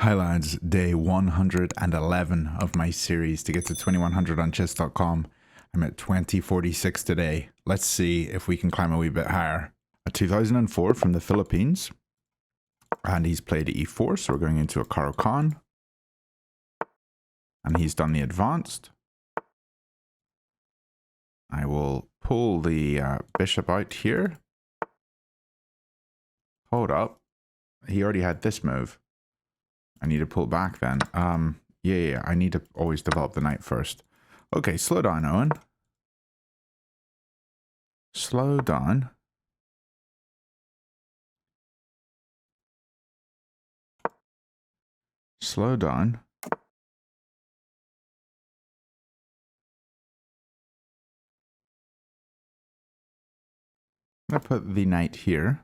Hi lads, day 111 of my series to get to 2100 on chess.com. I'm at 2046 today. Let's see if we can climb a wee bit higher. A 2004 from the Philippines. And he's played e4, so we're going into a Caro-Kann. And he's done the advanced. I will pull the bishop out here. Hold up. He already had this move. I need to pull back then. Yeah, I need to always develop the knight first. Okay, slow down, Owen. Slow down. Slow down. I'm going to put the knight here.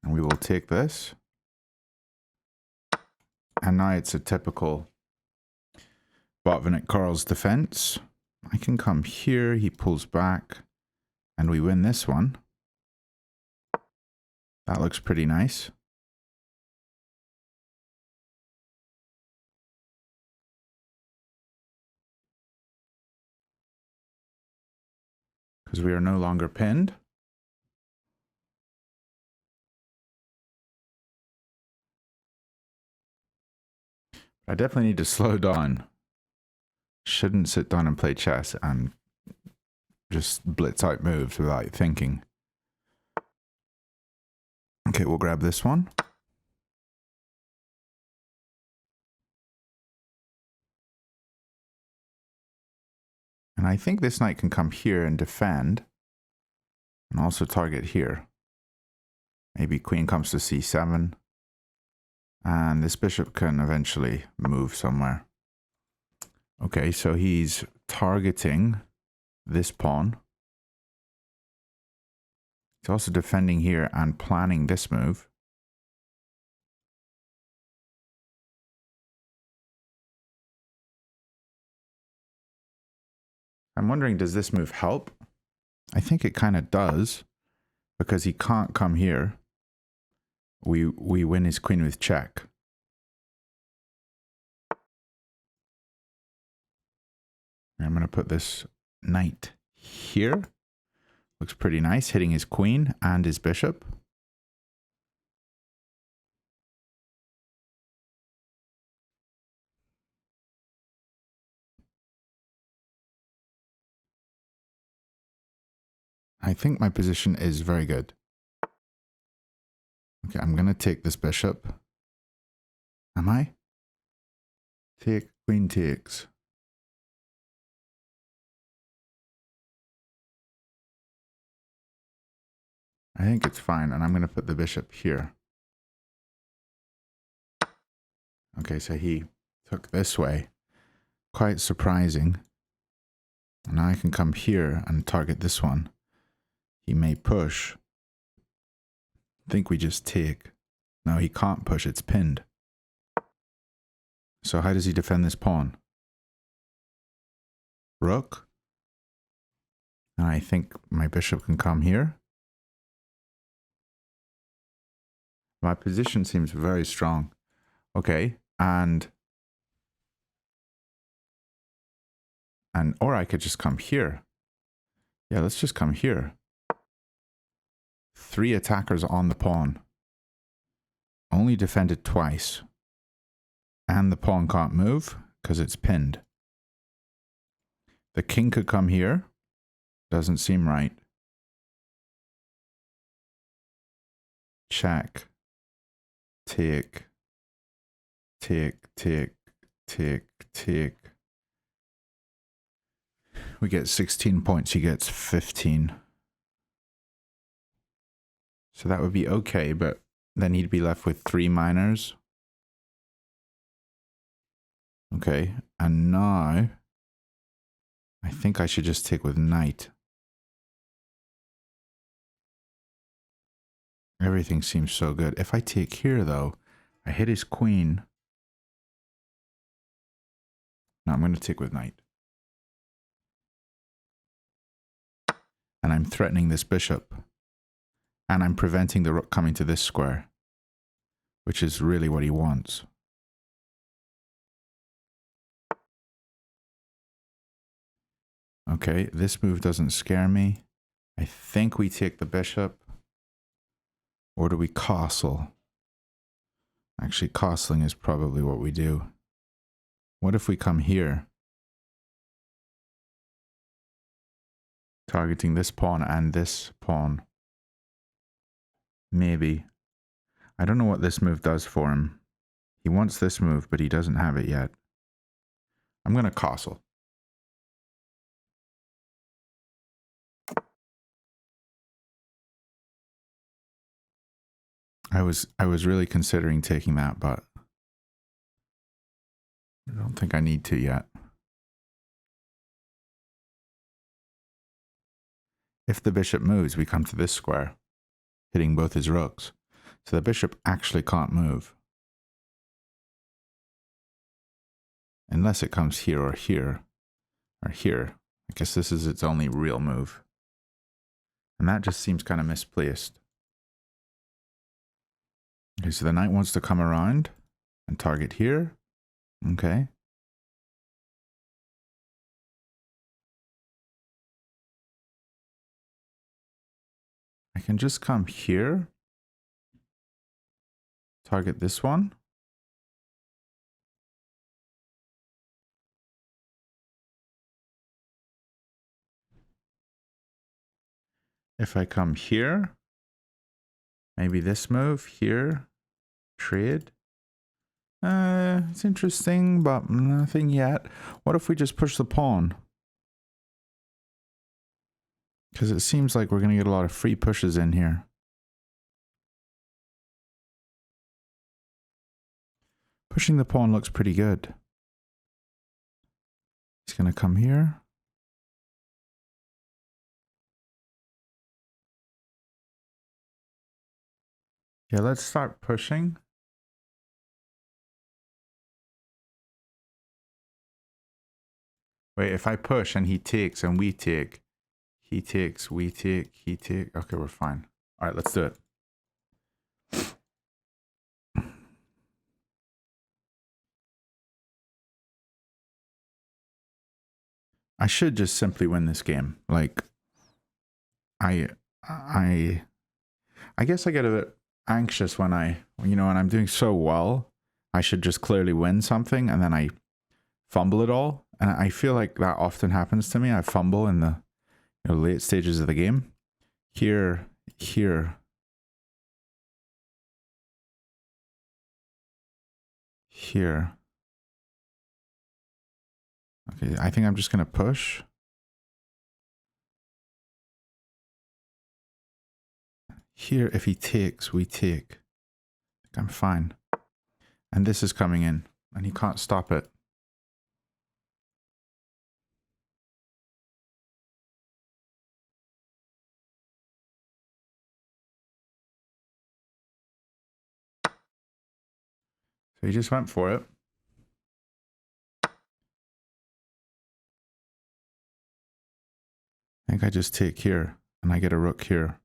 And we will take this. And now it's a typical Botvinnik Defense. I can come here, he pulls back, and we win this one. That looks pretty nice. Because we are no longer pinned. I definitely need to slow down. Shouldn't sit down and play chess and just blitz out moves without thinking. Okay, we'll grab this one. And I think this knight can come here and defend. And also target here. Maybe queen comes to c7. And this bishop can eventually move somewhere. Okay, so he's targeting this pawn. He's also defending here and planning this move. I'm wondering, does this move help? I think it kind of does, because he can't come here. We win his queen with check. I'm going to put this knight here. Looks pretty nice, hitting his queen and his bishop. I think my position is very good. Okay, I'm going to take this bishop. Am I? Take, queen takes. I think it's fine, and I'm going to put the bishop here. Okay, so he took this way. Quite surprising. And now I can come here and target this one. He may push. I think we just take. No, he can't push, it's pinned. So how does he defend this pawn? Rook. And I think my bishop can come here. My position seems very strong. Okay, or I could just come here. Yeah, let's just come here. 3 attackers on the pawn. Only defended twice. And the pawn can't move because it's pinned. The king could come here. Doesn't seem right. Check. Take. Take, take, take, take. We get 16 points. He gets 15. So that would be okay, but then he'd be left with 3 minors. Okay, and now I think I should just take with knight. Everything seems so good. If I take here, though, I hit his queen. No, I'm going to take with knight. And I'm threatening this bishop. And I'm preventing the rook coming to this square. which is really what he wants. Okay, this move doesn't scare me. I think we take the bishop. Or do we castle? Actually, castling is probably what we do. What if we come here? Targeting this pawn and this pawn. Maybe. I don't know what this move does for him. He wants this move, but he doesn't have it yet. I'm going to castle. I was really considering taking that, but I don't think I need to yet. If the bishop moves, we come to this square, hitting both his rooks. So the bishop actually can't move. Unless it comes here or here, or here. I guess this is its only real move. And that just seems kind of misplaced. Okay, so the knight wants to come around and target here. Okay. I can just come here. Target this one. If I come here, maybe this move here, trade. It's interesting, but nothing yet. What if we just push the pawn? Because it seems like we're going to get a lot of free pushes in here. Pushing the pawn looks pretty good. He's going to come here. Yeah, let's start pushing. Wait, if I push and he takes and we take, he takes, we take, he take. Okay, we're fine. All right, let's do it. I should just simply win this game. Like, I guess I get a bit anxious when when I'm doing so well. I should just clearly win something and then I fumble it all. And I feel like that often happens to me. I fumble in the late stages of the game. Here. Here. Okay, I think I'm just going to push. Here, if he takes, we take. I'm fine. And this is coming in, and he can't stop it. So he just went for it. I think I just take here, and I get a rook here.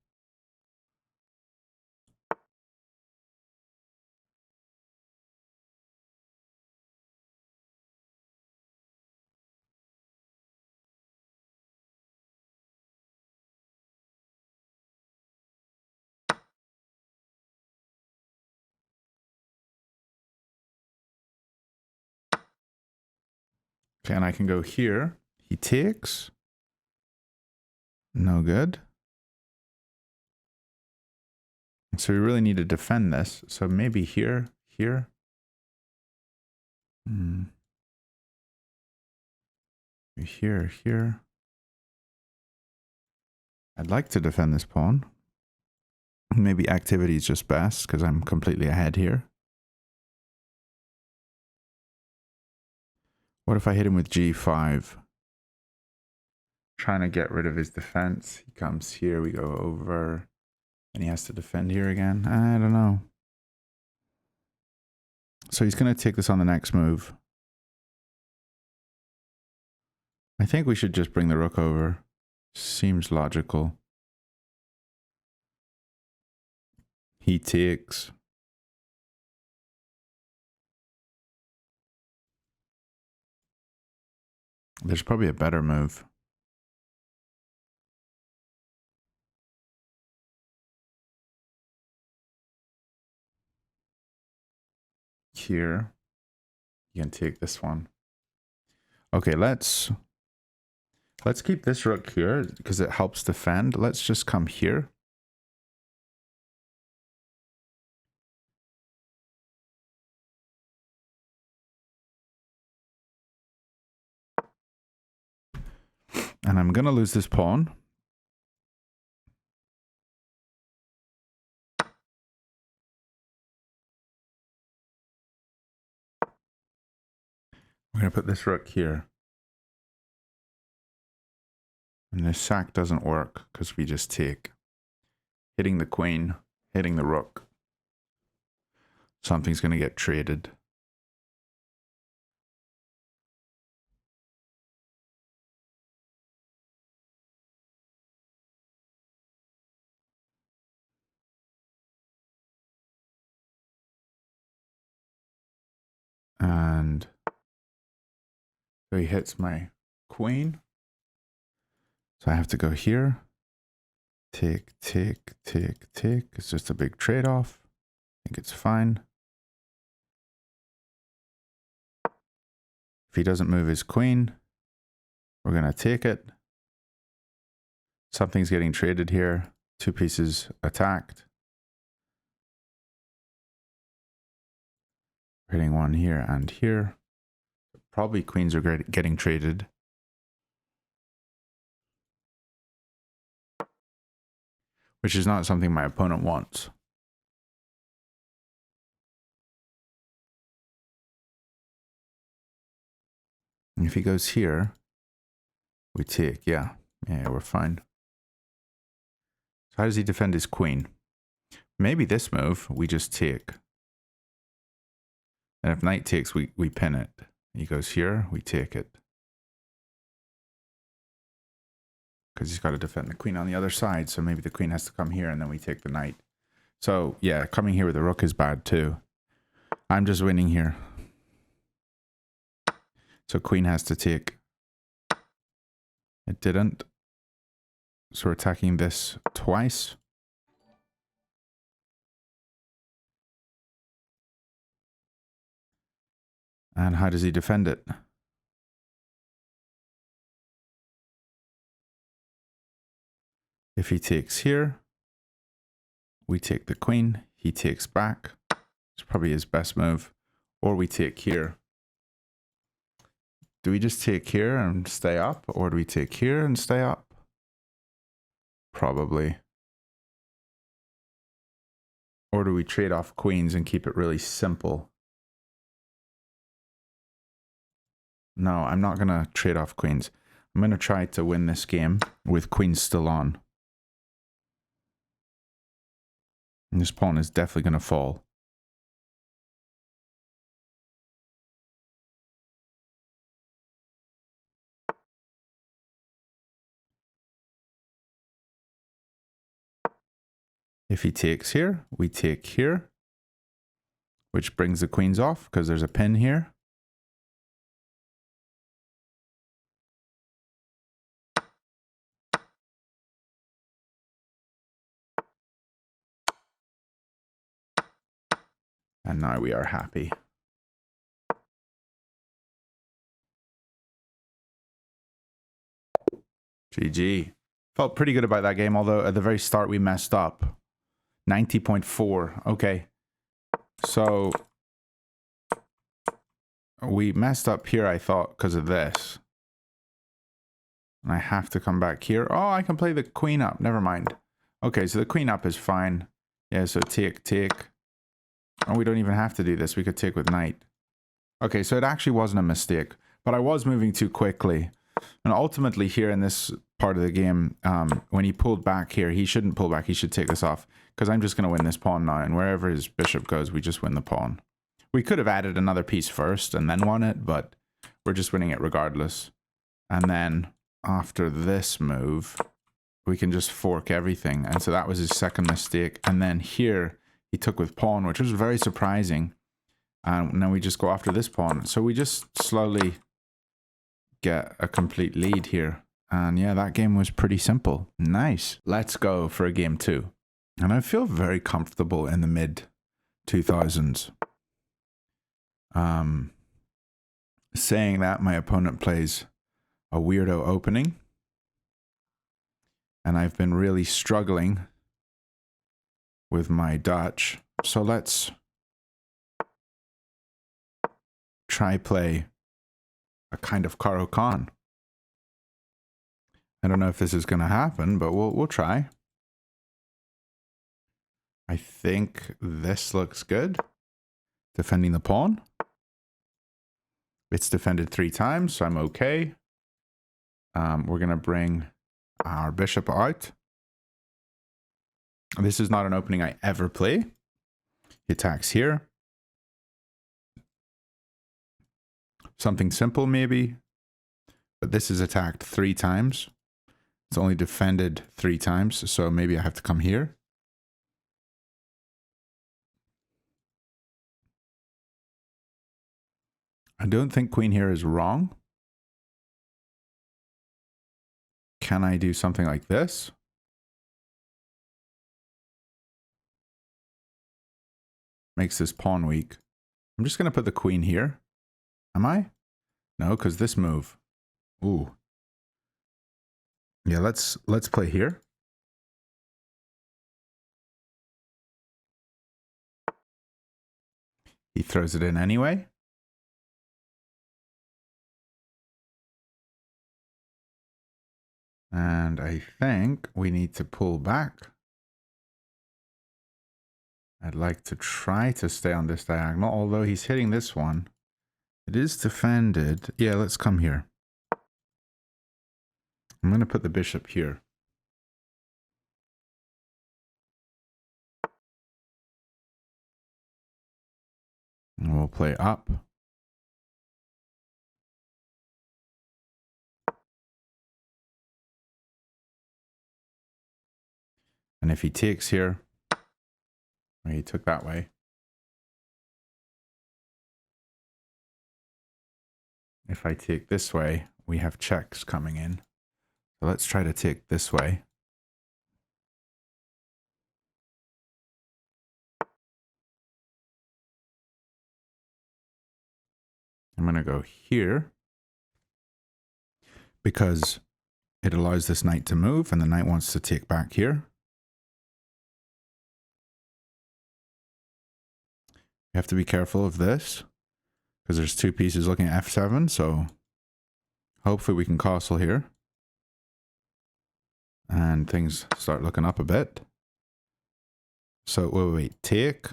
Okay, and I can go here. He takes. No good. So we really need to defend this. So maybe here. Here. Here. I'd like to defend this pawn. Maybe activity is just best because I'm completely ahead here. What if I hit him with g5? Trying to get rid of his defense. He comes here, we go over. And he has to defend here again. I don't know. So he's going to take this on the next move. I think we should just bring the rook over. Seems logical. He takes. There's probably a better move. Here. You can take this one. Okay, let's keep this rook here because it helps defend. Let's just come here. And I'm going to lose this pawn. We're going to put this rook here. And this sack doesn't work because we just take. Hitting the queen, hitting the rook. Something's going to get traded. And so he hits my queen. So I have to go here. Take, take, take, take. It's just a big trade-off. I think it's fine. If he doesn't move his queen, we're going to take it. Something's getting traded here. 2 pieces attacked. Hitting one here and here. Probably queens are getting traded. Which is not something my opponent wants. And if he goes here, we take. Yeah, we're fine. So how does he defend his queen? Maybe this move, we just take. And if knight takes, we pin it. He goes here, we take it. Because he's got to defend the queen on the other side, so maybe the queen has to come here and then we take the knight. So, yeah, coming here with the rook is bad too. I'm just winning here. So queen has to take. It didn't. So we're attacking this twice. And how does he defend it? If he takes here, we take the queen. He takes back. It's probably his best move. Or we take here. Do we just take here and stay up? Or do we take here and stay up? Probably. Or do we trade off queens and keep it really simple? No, I'm not going to trade off queens. I'm going to try to win this game with queens still on. And this pawn is definitely going to fall. If he takes here, we take here, which brings the queens off because there's a pin here. And now we are happy. GG. Felt pretty good about that game, although at the very start we messed up. 90.4. Okay. So we messed up here, I thought, because of this. And I have to come back here. Oh, I can play the queen up. Never mind. Okay, so the queen up is fine. Yeah, so take, take. Oh, we don't even have to do this. We could take with knight. Okay, so it actually wasn't a mistake. But I was moving too quickly. And ultimately here in this part of the game, when he pulled back here, he shouldn't pull back. He should take this off. Because I'm just going to win this pawn now. And wherever his bishop goes, we just win the pawn. We could have added another piece first and then won it. But we're just winning it regardless. And then after this move, we can just fork everything. And so that was his second mistake. And then here, he took with pawn, which was very surprising. And now we just go after this pawn. So we just slowly get a complete lead here. And yeah, that game was pretty simple. Nice. Let's go for a game 2. And I feel very comfortable in the mid 2000s. Saying that, my opponent plays a weirdo opening. And I've been really struggling with my Dutch. So let's try play a kind of Caro-Kann. I don't know if this is going to happen, but we'll try. I think this looks good. Defending the pawn. It's defended 3 times, so I'm okay. We're going to bring our bishop out. This is not an opening I ever play. He attacks here. Something simple maybe. But this is attacked 3 times. It's only defended 3 times, so maybe I have to come here. I don't think queen here is wrong. Can I do something like this? Makes this pawn weak. I'm just going to put the queen here. Am I? No, because this move. Ooh. Yeah, let's play here. He throws it in anyway. And I think we need to pull back. I'd like to try to stay on this diagonal, although he's hitting this one. It is defended. Yeah, let's come here. I'm going to put the bishop here. And we'll play up. And if he takes here, well, he took that way. If I take this way, we have checks coming in. So let's try to take this way. I'm going to go here because it allows this knight to move and the knight wants to take back here. You have to be careful of this because there's 2 pieces looking at f7, so hopefully we can castle here. And things start looking up a bit. So, wait, take.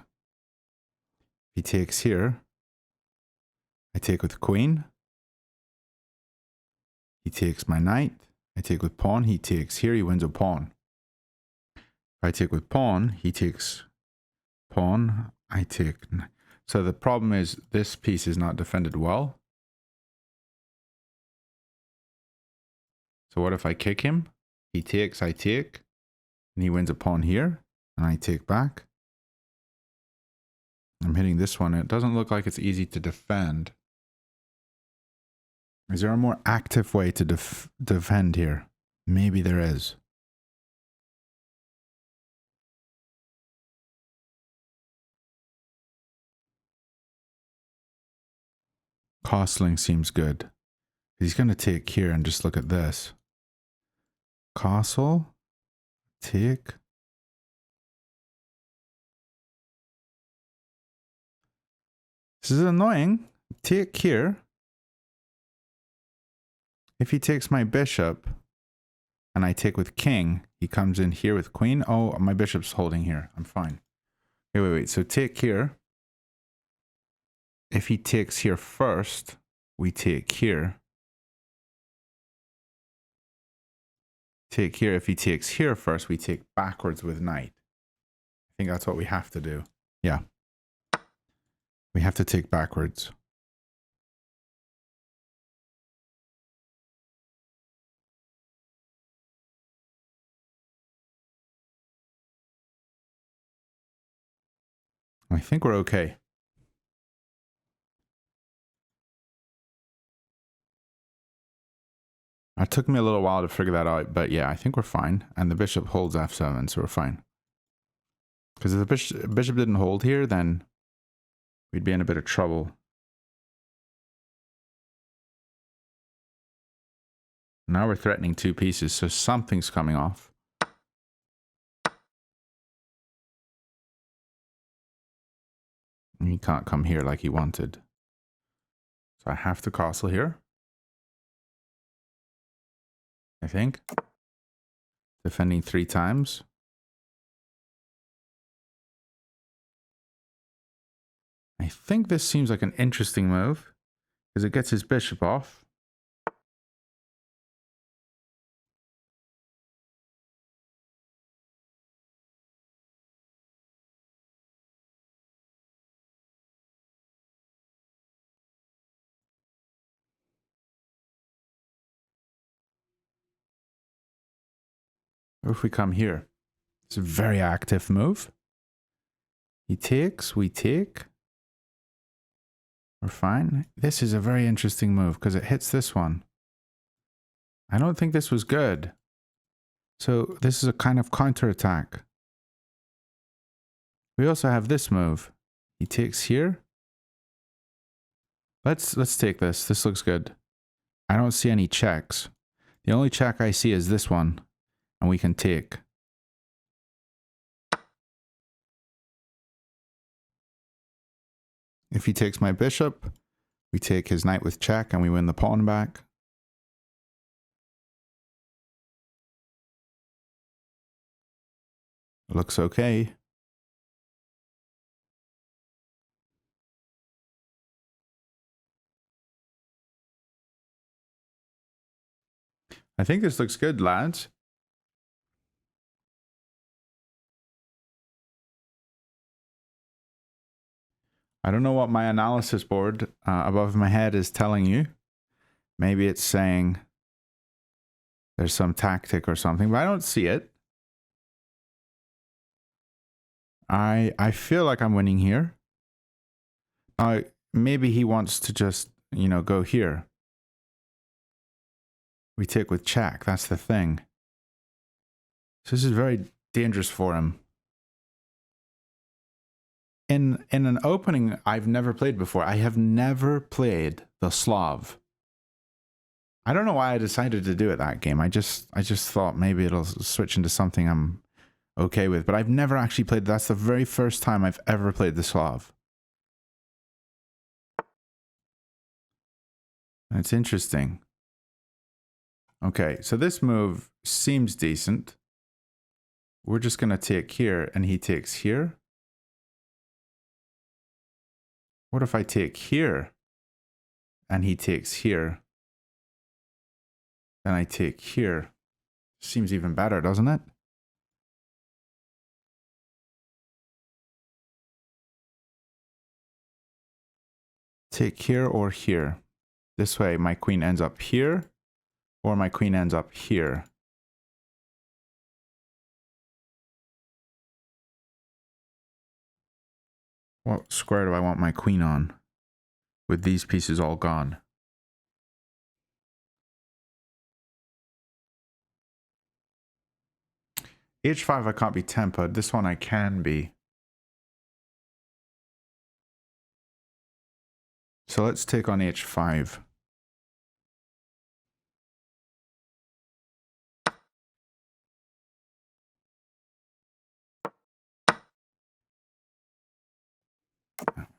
He takes here. I take with queen. He takes my knight. I take with pawn. He takes here. He wins a pawn. If I take with pawn, he takes pawn. I take. So the problem is this piece is not defended well. So what if I kick him? He takes, I take. And he wins a pawn here. And I take back. I'm hitting this one. It doesn't look like it's easy to defend. Is there a more active way to defend here? Maybe there is. Castling seems good. He's going to take here and just look at this. Castle. Take. This is annoying. Take here. If he takes my bishop and I take with king, he comes in here with queen. Oh, my bishop's holding here. I'm fine. Wait. So take here. If he takes here first, we take here. Take here. If he takes here first, we take backwards with knight. I think that's what we have to do. Yeah. We have to take backwards. I think we're okay. It took me a little while to figure that out, but yeah, I think we're fine. And the bishop holds f7, so we're fine. Because if the bishop didn't hold here, then we'd be in a bit of trouble. Now we're threatening 2 pieces, so something's coming off. And he can't come here like he wanted. So I have to castle here. I think. Defending 3 times. I think this seems like an interesting move because it gets his bishop off. Or if we come here, it's a very active move. He takes, we take. We're fine. This is a very interesting move because it hits this one. I don't think this was good. So this is a kind of counterattack. We also have this move. He takes here. Let's take this. This looks good. I don't see any checks. The only check I see is this one. And we can take. If he takes my bishop, we take his knight with check and we win the pawn back. Looks okay. I think this looks good, lads. I don't know what my analysis board above my head is telling you. Maybe it's saying there's some tactic or something, but I don't see it. I feel like I'm winning here. Maybe he wants to just, you know, go here. We take with check. That's the thing. So this is very dangerous for him. In an opening I've never played before. I have never played the Slav. I don't know why I decided to do it that game. I just thought maybe it'll switch into something I'm okay with. But I've never actually played. That's the very first time I've ever played the Slav. And it's interesting. Okay, so this move seems decent. We're just going to take here and he takes here. What if I take here and he takes here? Then I take here. Seems even better, doesn't it? Take here or here. This way my queen ends up here or my queen ends up here. What square do I want my queen on with these pieces all gone? H5 I can't be tempered. This one I can be. So let's take on H5.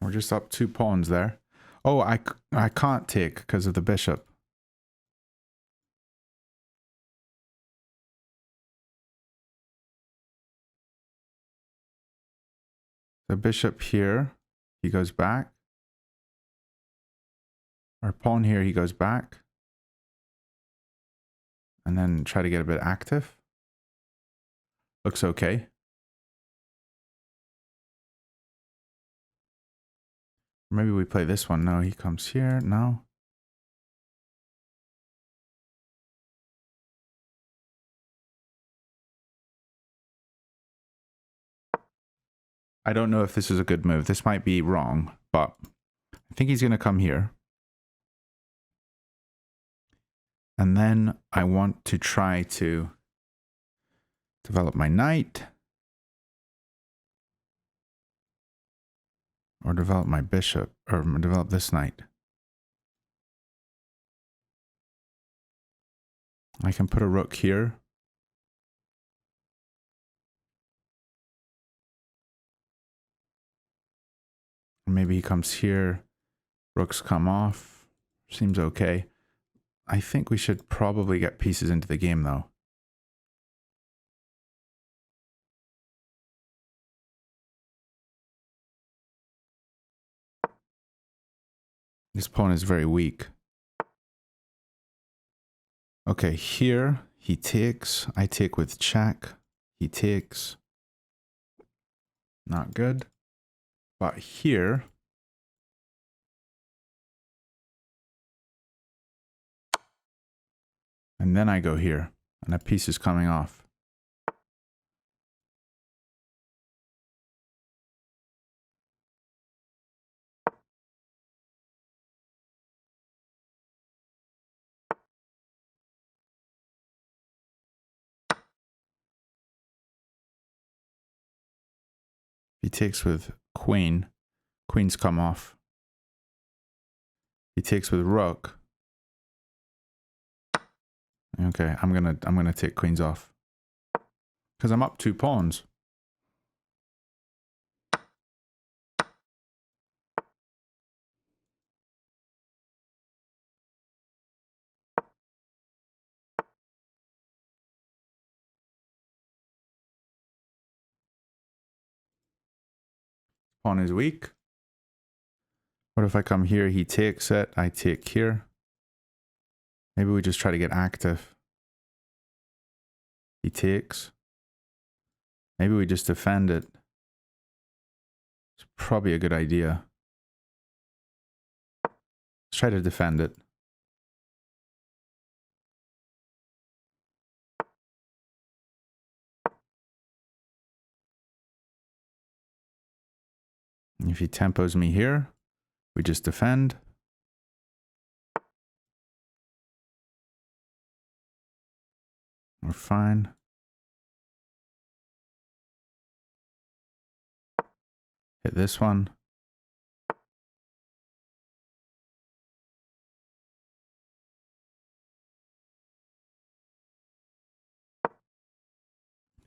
We're just up 2 pawns there. Oh, I can't take because of the bishop. The bishop here, he goes back. Our pawn here, he goes back. And then try to get a bit active. Looks okay. Maybe we play this one. No, he comes here. No. I don't know if this is a good move. This might be wrong, but I think he's going to come here. And then I want to try to develop my knight. Or develop my bishop, or develop this knight. I can put a rook here. Maybe he comes here. Rooks come off. Seems okay. I think we should probably get pieces into the game, though. This pawn is very weak. Okay, here he takes. I take with check. He takes. Not good. But here... And then I go here. And a piece is coming off. He takes with queen. Queens come off. He takes with rook. Okay, I'm gonna take queens off. Because I'm up 2 pawns. Pawn is weak. What if I come here, he takes it, I take here. Maybe we just try to get active. He takes. Maybe we just defend it. It's probably a good idea. Let's try to defend it. If he tempos me here, we just defend. We're fine. Hit this one.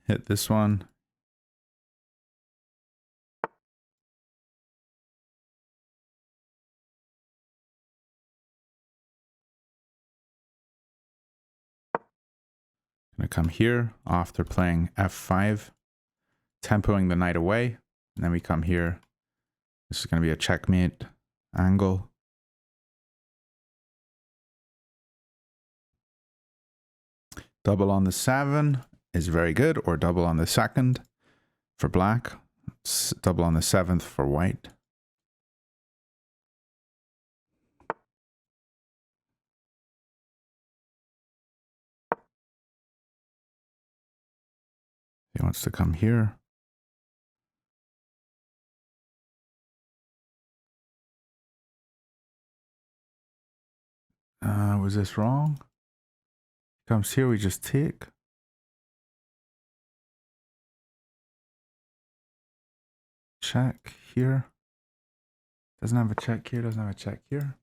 Hit this one. Gonna come here after playing f5, tempoing the knight away, and then we come here. This is gonna be a checkmate angle. Double on the 7 is very good, or double on the 2nd for black. It's double on the 7th for white. He wants to come here. Was this wrong? Comes here, we just take. Check here. Doesn't have a check here, doesn't have a check here.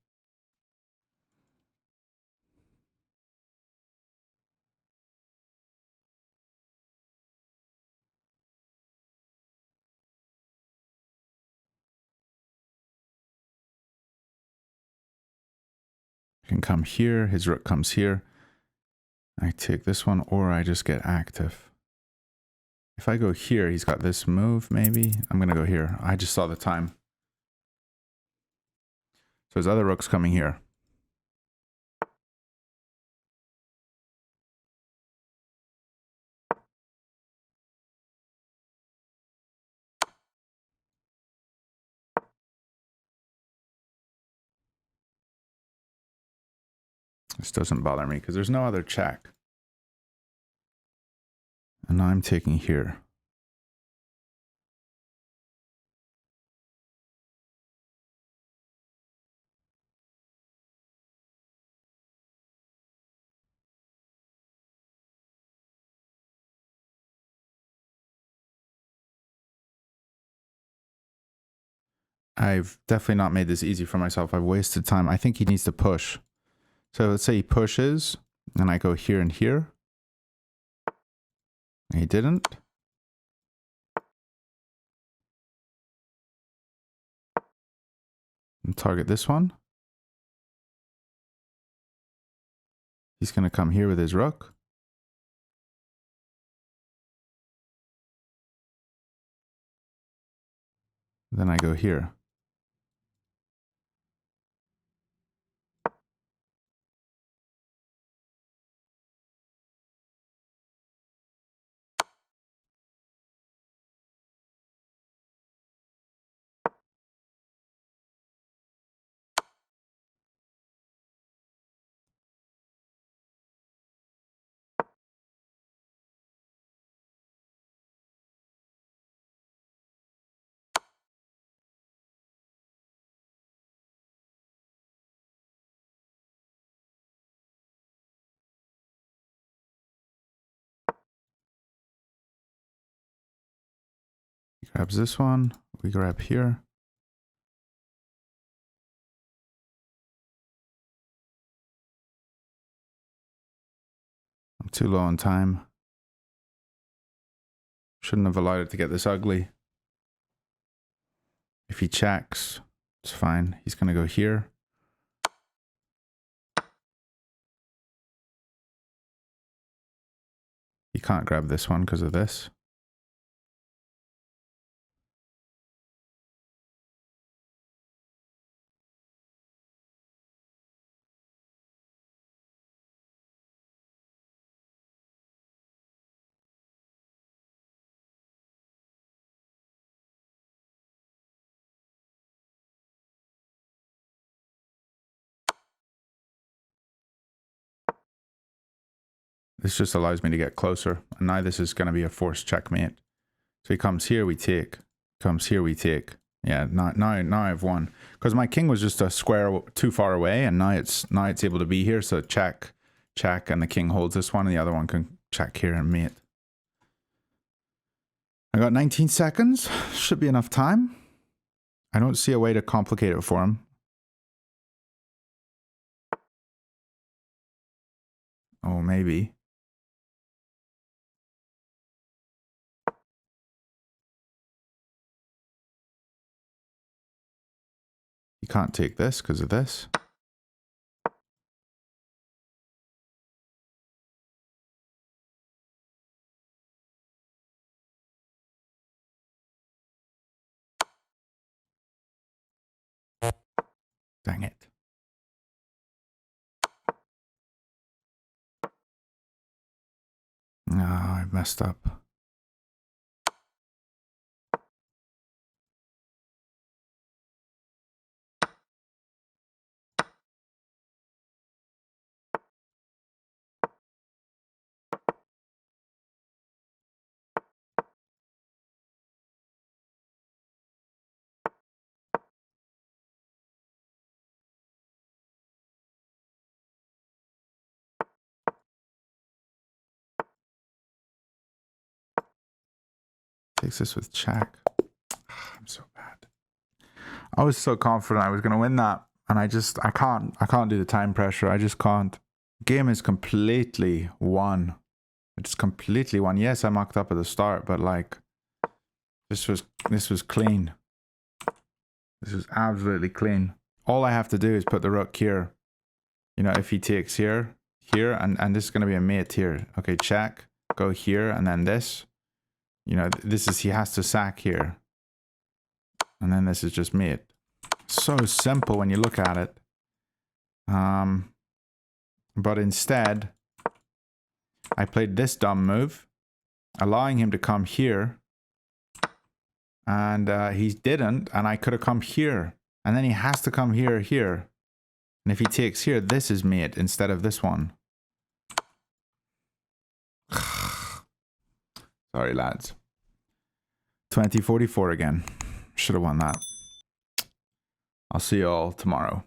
Can come here, his rook comes here. I take this one, or I just get active. If I go here, he's got this move, maybe. I'm gonna go here. I just saw the time. So his other rook's coming here. This doesn't bother me because there's no other check. And I'm taking here. I've definitely not made this easy for myself. I've wasted time. I think he needs to push. So let's say he pushes, and I go here and here. He didn't. And target this one. He's going to come here with his rook. Then I go here. He grabs this one. We grab here. I'm too low on time. Shouldn't have allowed it to get this ugly. If he checks, it's fine. He's going to go here. He can't grab this one because of this. This just allows me to get closer. And now this is going to be a forced checkmate. So he comes here, we take. Comes here, we take. Yeah, now I've won. Because my king was just a square too far away, and now it's able to be here. So check, check, and the king holds this one, and the other one can check here and mate. I got 19 seconds. Should be enough time. I don't see a way to complicate it for him. Oh, maybe. You can't take this because of this. Dang it. No, I messed up. Takes this with check. I'm so bad. I was so confident I was going to win that, and I can't do the time pressure. I just can't. Game is completely won. It's completely won. Yes, I mucked up at the start, but like this was clean. This was absolutely clean. All I have to do is put the rook here. You know, if he takes here, and this is going to be a mate here. Okay, check, go here, and then this. You know, this is, he has to sack here. And then this is just mate. So simple when you look at it. But instead, I played this dumb move, allowing him to come here. And he didn't, and I could have come here. And then he has to come here. And if he takes here, this is mate instead of this one. Sorry, lads. 2044 again. Should have won that. I'll see you all tomorrow.